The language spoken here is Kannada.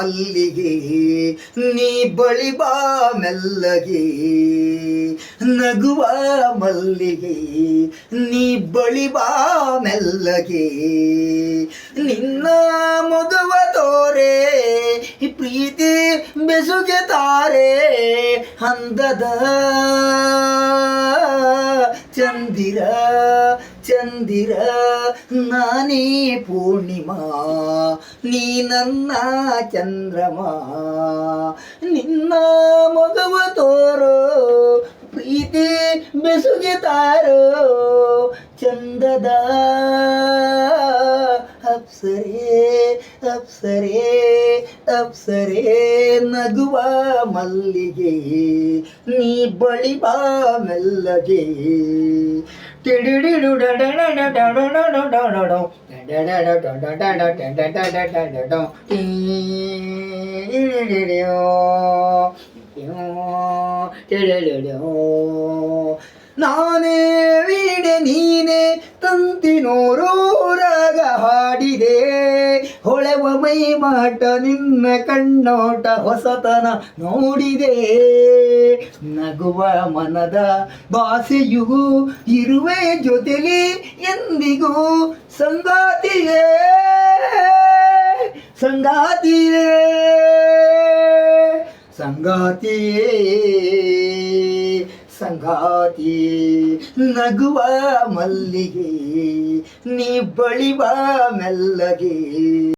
ಮಲ್ಲಿಗೆ ನೀ ಬಳಿ ಬಾ ಮೆಲ್ಲಗೆ ನಗುವ ಮಲ್ಲಿಗೆ ನೀ ಬಳಿ ಬಾ ಮೆಲ್ಲಗೆ ನಿನ್ನ ಮೊಗವ ತೋರೆ ಪ್ರೀತಿ ಬೆಸುಗೆ ತಾರೆ ಅಂದದ ಚಂದಿರ ಚಂದಿರ ನಾನೇ ಪೂರ್ಣಿಮಾ ನೀ ನನ್ನ ಚಂದ್ರಮ ನಿನ್ನ ಮೊಗವ ತೋರೋ ಪ್ರೀತಿ ಬೆಸುಗೆ ತಾರೋ ಚಂದದ ಅಪ್ಸರೆ ಅಪ್ಸರೆ ಅಪ್ಸರೆ ನಗುವ ಮಲ್ಲಿಗೆ ನೀ ಬಳಿ ಬಾ ಮೆಲ್ಲಗೆ ನಾನೇ ವೀಣೆ ನೀನೆ ತಂತಿನೂರು ರಾಗ ಹಾಡಿದೆ ಹೊಳೆವ ಮೈ ಮಾಟ ನಿನ್ನ ಕಣ್ಣೋಟ ಹೊಸತನ ನೋಡಿದೆ ನಗುವ ಮನದ ಭಾಷೆಯು ಇರುವೆ ಜೊತೆಲಿ ಎಂದಿಗೂ ಸಂಗಾತಿಯೇ ಸಂಗಾತಿಯೇ ಸಂಗಾತಿಯೇ ಸಂಗಾತಿ ನಗುವ ಮಲ್ಲಿಗೆ ನೀ ಬಳಿ ಬಾ ಮೆಲ್ಲಗೆ